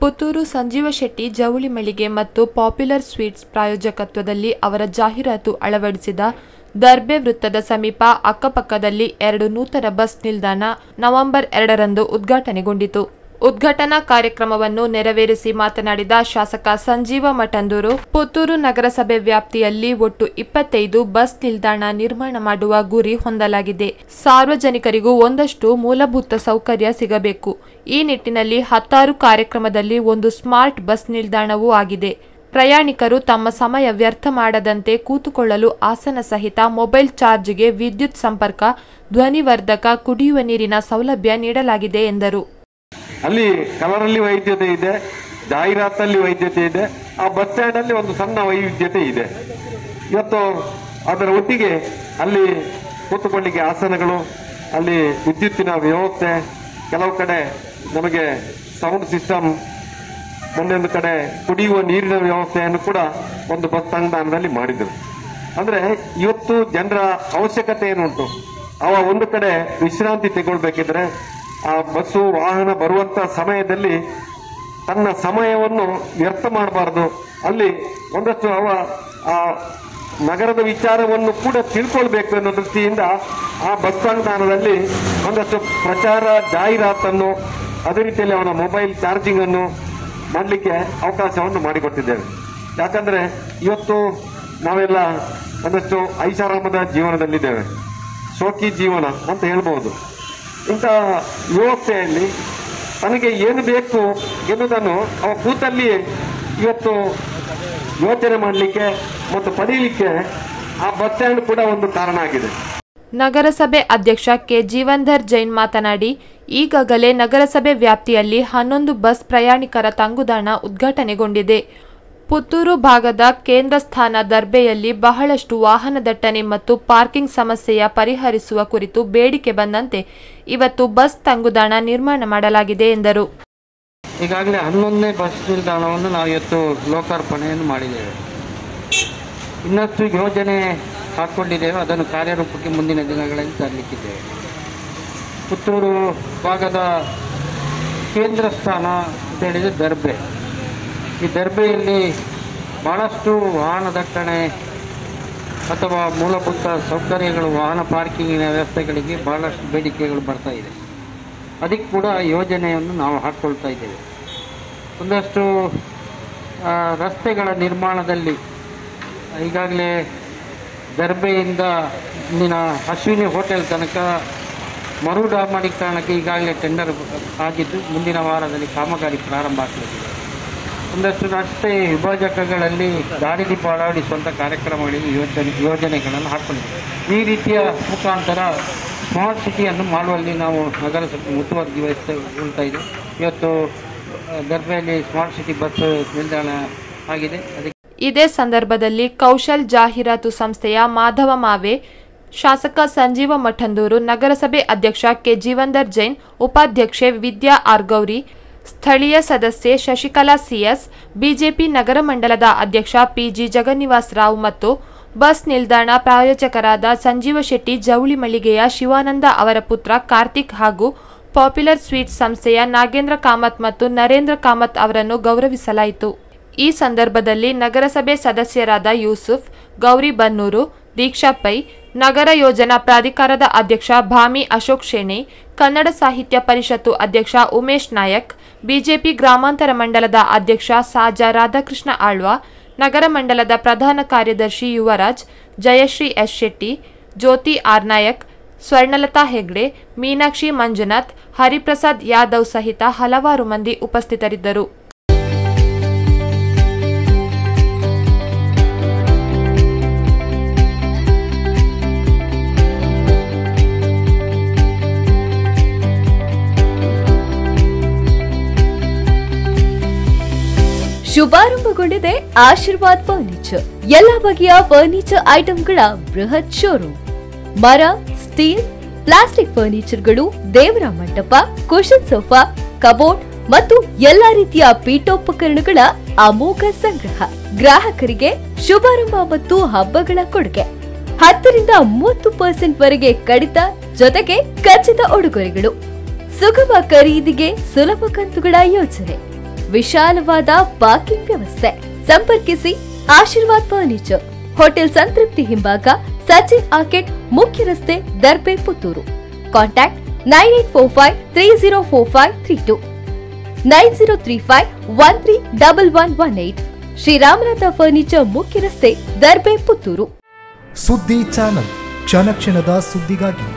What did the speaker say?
ಪುತ್ತೂರು ಸಂಜೀವ ಶೆಟ್ಟಿ ಜವಳಿ ಮಳಿಗೆ ಮತ್ತು ಪಾಪ್ಯುಲರ್ ಸ್ವೀಟ್ಸ್ ಪ್ರಾಯೋಜಕತ್ವದಲ್ಲಿ ಅವರ ಜಾಹೀರಾತು ಅಳವಡಿಸಿದ ದರ್ಬೆ ವೃತ್ತದ ಸಮೀಪ ಅಕ್ಕಪಕ್ಕದಲ್ಲಿ 2 ನೂತನ ಬಸ್ ನಿಲ್ದಾಣ ನವೆಂಬರ್ 2ರಂದು ಉದ್ಘಾಟನೆಗೊಂಡಿತು. ಉದ್ಘಾಟನಾ ಕಾರ್ಯಕ್ರಮವನ್ನು ನೆರವೇರಿಸಿ ಮಾತನಾಡಿದ ಶಾಸಕ ಸಂಜೀವ ಮಠಂದೂರು, ಪುತ್ತೂರು ನಗರಸಭೆ ವ್ಯಾಪ್ತಿಯಲ್ಲಿ ಒಟ್ಟು 25 ಬಸ್ ನಿಲ್ದಾಣ ನಿರ್ಮಾಣ ಮಾಡುವ ಗುರಿ ಹೊಂದಲಾಗಿದೆ. ಸಾರ್ವಜನಿಕರಿಗೂ ಒಂದಷ್ಟು ಮೂಲಭೂತ ಸೌಕರ್ಯ ಸಿಗಬೇಕು. ಈ ನಿಟ್ಟಿನಲ್ಲಿ 16 ಕಾರ್ಯಕ್ರಮದಲ್ಲಿ ಒಂದು ಸ್ಮಾರ್ಟ್ ಬಸ್ ನಿಲ್ದಾಣವೂ ಆಗಿದೆ. ಪ್ರಯಾಣಿಕರು ತಮ್ಮ ಸಮಯ ವ್ಯರ್ಥ ಮಾಡದಂತೆ ಕೂತುಕೊಳ್ಳಲು ಆಸನ ಸಹಿತ ಮೊಬೈಲ್ ಚಾರ್ಜ್ಗೆ ವಿದ್ಯುತ್ ಸಂಪರ್ಕ, ಧ್ವನಿವರ್ಧಕ, ಕುಡಿಯುವ ನೀರಿನ ಸೌಲಭ್ಯ ನೀಡಲಾಗಿದೆ ಎಂದರು. ಅಲ್ಲಿ ಕಲರಲ್ಲಿ ವೈವಿಧ್ಯತೆ ಇದೆ, ಜಾಹೀರಾತಲ್ಲಿ ವೈವಿಧ್ಯತೆ ಇದೆ, ಆ ಬಸ್ ಸ್ಟ್ಯಾಂಡ್ ಅಲ್ಲಿ ಒಂದು ಸಣ್ಣ ವೈವಿಧ್ಯತೆ ಇದೆ. ಇವತ್ತು ಅದರ ಒಟ್ಟಿಗೆ ಅಲ್ಲಿ ಕೂತುಕೊಳ್ಳಿಕ್ಕೆ ಆಸನಗಳು, ಅಲ್ಲಿ ವಿದ್ಯುತ್ತಿನ ವ್ಯವಸ್ಥೆ, ಕೆಲವು ಕಡೆ ನಮಗೆ ಸೌಂಡ್ ಸಿಸ್ಟಮ್, ಒಂದೊಂದು ಕಡೆ ಕುಡಿಯುವ ನೀರಿನ ವ್ಯವಸ್ಥೆಯನ್ನು ಕೂಡ ಒಂದು ಬಸ್ ತಂಗುದಾಣದಲ್ಲಿ ಮಾಡಿದರು. ಅಂದ್ರೆ ಇವತ್ತು ಜನರ ಅವಶ್ಯಕತೆ ಏನುಂಟು, ಅವ ಒಂದು ಕಡೆ ವಿಶ್ರಾಂತಿ ತಗೊಳ್ಬೇಕಿದ್ರೆ ಆ ಬಸ್ಸು ವಾಹನ ಬರುವಂತ ಸಮಯದಲ್ಲಿ ತನ್ನ ಸಮಯವನ್ನು ವ್ಯರ್ಥ ಮಾಡಬಾರದು. ಅಲ್ಲಿ ಒಂದಷ್ಟು ಆ ನಗರದ ವಿಚಾರವನ್ನು ಕೂಡ ತಿಳ್ಕೊಳ್ಬೇಕು ಅನ್ನೋ ದೃಷ್ಟಿಯಿಂದ ಆ ಬಸ್ ತಂಗುದಾಣದಲ್ಲಿ ಒಂದಷ್ಟು ಪ್ರಚಾರ, ಜಾಹೀರಾತನ್ನು, ಅದೇ ರೀತಿಯಲ್ಲಿ ಅವನ ಮೊಬೈಲ್ ಚಾರ್ಜಿಂಗ್ ಅನ್ನು ಮಾಡಲಿಕ್ಕೆ ಅವಕಾಶವನ್ನು ಮಾಡಿಕೊಟ್ಟಿದ್ದೇವೆ. ಯಾಕಂದ್ರೆ ಇವತ್ತು ನಾವೆಲ್ಲ ಒಂದಷ್ಟು ಐಷಾರಾಮದ ಜೀವನದಲ್ಲಿದ್ದೇವೆ, ಶೋಕಿ ಜೀವನ ಅಂತ ಹೇಳ್ಬಹುದು. ಇಂತಹ ವ್ಯವಸ್ಥೆಯಲ್ಲಿ ತನಗೆ ಏನು ಬೇಕು ಎನ್ನುವುದನ್ನು ಅವ ಕೂತಲ್ಲಿಯೇ ಇವತ್ತು ಯೋಚನೆ ಮಾಡಲಿಕ್ಕೆ ಮತ್ತು ಪಡೆಯಲಿಕ್ಕೆ ಆ ಬಸ್ ಸ್ಟ್ಯಾಂಡ್ ಕೂಡ ಒಂದು ಕಾರಣ ಆಗಿದೆ. ನಗರಸಭೆ ಅಧ್ಯಕ್ಷ ಕೆ. ಜೀವಂಧರ್ ಜೈನ್ ಮಾತನಾಡಿ, ಈಗಾಗಲೇ ನಗರಸಭೆ ವ್ಯಾಪ್ತಿಯಲ್ಲಿ 11 ಬಸ್ ಪ್ರಯಾಣಿಕರ ತಂಗುದಾಣ ಉದ್ಘಾಟನೆಗೊಂಡಿದೆ. ಪುತ್ತೂರು ಭಾಗದ ಕೇಂದ್ರ ಸ್ಥಾನ ದರ್ಬೆಯಲ್ಲಿ ಬಹಳಷ್ಟು ವಾಹನ ದಟ್ಟಣೆ ಮತ್ತು ಪಾರ್ಕಿಂಗ್ ಸಮಸ್ಯೆಯ ಪರಿಹರಿಸುವ ಕುರಿತು ಬೇಡಿಕೆ ಬಂದಂತೆ ಇವತ್ತು ಬಸ್ ತಂಗುದಾಣ ನಿರ್ಮಾಣ ಮಾಡಲಾಗಿದೆ ಎಂದರು. ಈಗಾಗಲೇ 11ನೇ ಬಸ್ ನಿಲ್ದಾಣವನ್ನು ನಾವು ಇವತ್ತು ಲೋಕಾರ್ಪಣೆಯನ್ನು ಮಾಡಿದ್ದೇವೆ. ಇನ್ನಷ್ಟು ಯೋಜನೆ ಹಾಕೊಂಡಿದ್ದೇವೆ, ಅದನ್ನು ಕಾರ್ಯರೂಪಕ್ಕೆ ಮುಂದಿನ ದಿನಗಳಲ್ಲಿ ತರಲಿಕ್ಕಿದ್ದೇವೆ. ಪುತ್ತೂರು ಭಾಗದ ಕೇಂದ್ರ ಸ್ಥಾನ ಅಂತ ಹೇಳಿದರೆ ದರ್ಬೆ. ಈ ದರ್ಬೆಯಲ್ಲಿ ಬಹಳಷ್ಟು ವಾಹನ ದಟ್ಟಣೆ ಅಥವಾ ಮೂಲಭೂತ ಸೌಕರ್ಯಗಳು, ವಾಹನ ಪಾರ್ಕಿಂಗಿನ ವ್ಯವಸ್ಥೆಗಳಿಗೆ ಬಹಳಷ್ಟು ಬೇಡಿಕೆಗಳು ಬರ್ತಾ ಇದೆ. ಅದಕ್ಕೆ ಕೂಡ ಯೋಜನೆಯನ್ನು ನಾವು ಹಾಕ್ಕೊಳ್ತಾ ಇದ್ದೇವೆ. ಒಂದಷ್ಟು ರಸ್ತೆಗಳ ನಿರ್ಮಾಣದಲ್ಲಿ ಈಗಾಗಲೇ ದರ್ಬೆಯಿಂದ ಇಂದಿನ ಅಶ್ವಿನಿ ಹೋಟೆಲ್ ತನಕ ಮರು ಡಾಂಬರೀಕರಣಕ್ಕೆ ಈಗಾಗಲೇ ಟೆಂಡರ್ ಆಗಿದ್ದು ಮುಂದಿನ ವಾರದಲ್ಲಿ ಕಾಮಗಾರಿ ಪ್ರಾರಂಭ ಆಗಲಿದೆ. ಒಂದಷ್ಟು ರಸ್ತೆ ವಿಭಾಜಕಗಳಲ್ಲಿ ದಾರಿ ದೀಪ ಅಳವಡಿಸುವಂಥ ಕಾರ್ಯಕ್ರಮಗಳಿಗೆ ಯೋಜನೆಗಳನ್ನು ಹಾಕ್ಕೊಂಡಿದ್ದೇವೆ. ಈ ರೀತಿಯ ಮುಖಾಂತರ ಸ್ಮಾರ್ಟ್ ಸಿಟಿಯನ್ನು ಮಾಡುವಲ್ಲಿ ನಾವು ನಗರಸಭೆ ಮುತುವರ್ಜಿ ವಹಿಸ್ತಾ ಇದೆ. ಇವತ್ತು ದರ್ಬೆಯಲ್ಲಿ ಸ್ಮಾರ್ಟ್ ಸಿಟಿ ಬಸ್ ನಿಲ್ದಾಣ ಆಗಿದೆ. ಇದೇ ಸಂದರ್ಭದಲ್ಲಿ ಕೌಶಲ್ ಜಾಹೀರಾತು ಸಂಸ್ಥೆಯ ಮಾಧವ ಮಾವೆ, ಶಾಸಕ ಸಂಜೀವ ಮಠಂದೂರು, ನಗರಸಭೆ ಅಧ್ಯಕ್ಷ ಕೆ. ಜೀವಂಧರ್ ಜೈನ್, ಉಪಾಧ್ಯಕ್ಷೆ ವಿದ್ಯಾ ಆರ್ ಗೌರಿ, ಸ್ಥಳೀಯ ಸದಸ್ಯೆ ಶಶಿಕಲಾ ಸಿಎಸ್, ಬಿಜೆಪಿ ನಗರ ಮಂಡಲದ ಅಧ್ಯಕ್ಷ ಪಿಜಿ ಜಗನ್ನಿವಾಸ್ ರಾವ್ ಮತ್ತು ಬಸ್ ನಿಲ್ದಾಣ ಪ್ರಾಯೋಜಕರಾದ ಸಂಜೀವ ಶೆಟ್ಟಿ ಜವಳಿ ಮಳಿಗೆಯ ಶಿವಾನಂದ ಅವರ ಪುತ್ರ ಕಾರ್ತಿಕ್ ಹಾಗೂ ಪಾಪ್ಯುಲರ್ ಸ್ವೀಟ್ಸ್ ಸಂಸ್ಥೆಯ ನಾಗೇಂದ್ರ ಕಾಮತ್ ಮತ್ತು ನರೇಂದ್ರ ಕಾಮತ್ ಅವರನ್ನು ಗೌರವಿಸಲಾಯಿತು. ಈ ಸಂದರ್ಭದಲ್ಲಿ ನಗರಸಭೆ ಸದಸ್ಯರಾದ ಯೂಸುಫ್, ಗೌರಿ ಬನ್ನೂರು, ದೀಕ್ಷಾ ಪೈ, ನಗರ ಯೋಜನಾ ಪ್ರಾಧಿಕಾರದ ಅಧ್ಯಕ್ಷ ಭಾಮಿ ಅಶೋಕ್ ಶೇಣೆ, ಕನ್ನಡ ಸಾಹಿತ್ಯ ಪರಿಷತ್ತು ಅಧ್ಯಕ್ಷ ಉಮೇಶ್ ನಾಯಕ್, ಬಿಜೆಪಿ ಗ್ರಾಮಾಂತರ ಮಂಡಲದ ಅಧ್ಯಕ್ಷ ಸಾಜಾ ರಾಧಾಕೃಷ್ಣ ಆಳ್ವ, ನಗರ ಮಂಡಲದ ಪ್ರಧಾನ ಕಾರ್ಯದರ್ಶಿ ಯುವರಾಜ್, ಜಯಶ್ರೀ ಎಸ್ ಶೆಟ್ಟಿ, ಜ್ಯೋತಿ ಆರ್ ನಾಯಕ್, ಸ್ವರ್ಣಲತಾ ಹೆಗ್ಡೆ, ಮೀನಾಕ್ಷಿ ಮಂಜುನಾಥ್, ಹರಿಪ್ರಸಾದ್ ಯಾದವ್ ಸಹಿತ ಹಲವಾರು ಮಂದಿ ಉಪಸ್ಥಿತರಿದ್ದರು. ಶುಭಾರಂಭಗೊಂಡಿದೆ ಆಶೀರ್ವಾದ್ ಫರ್ನಿಚರ್. ಎಲ್ಲಾ ಬಗೆಯ ಫರ್ನಿಚರ್ ಐಟಂಗಳ ಬೃಹತ್ ಶೋರೂಮ್. ಮರ, ಸ್ಟೀಲ್, ಪ್ಲಾಸ್ಟಿಕ್ ಫರ್ನಿಚರ್ಗಳು, ದೇವರ ಮಂಟಪ, ಕುಶನ್ ಸೋಫಾ, ಕಬೋರ್ಡ್ ಮತ್ತು ಎಲ್ಲಾ ರೀತಿಯ ಪೀಠೋಪಕರಣಗಳ ಅಮೋಘ ಸಂಗ್ರಹ. ಗ್ರಾಹಕರಿಗೆ ಶುಭಾರಂಭ ಮತ್ತು ಹಬ್ಬಗಳ ಕೊಡುಗೆ. 10ರಿಂದ 30% ವರೆಗೆ ಕಡಿತ, ಜೊತೆಗೆ ಖಚಿತ ಉಡುಗೊರೆಗಳು. ಸುಗಮ ಖರೀದಿಗೆ ಸುಲಭ ಕಂತುಗಳ ಯೋಜನೆ. ವಿಶಾಲವಾದ ಪಾರ್ಕಿಂಗ್ ವ್ಯವಸ್ಥೆ. ಸಂಪರ್ಕಿಸಿ ಆಶೀರ್ವಾದ್ ಫರ್ನಿಚರ್, ಹೋಟೆಲ್ ಸಂತೃಪ್ತಿ ಹಿಂಭಾಗ, ಸಚಿನ್ ಆರ್ಕಿಡ್, ಮುಖ್ಯ ರಸ್ತೆ, ದರ್ಬೆ, ಪುತ್ತೂರು. ಕಾಂಟ್ಯಾಕ್ಟ್ 9845304532, 9035131118. ಶ್ರೀರಾಮನಾಥ ಫರ್ನಿಚರ್, ಮುಖ್ಯ ರಸ್ತೆ, ದರ್ಬೆ, ಪುತ್ತೂರು. ಸುದ್ದಿ ಚಾನಲ್, ಕ್ಷಣ ಕ್ಷಣದ ಸುದ್ದಿಗಾಗಿ.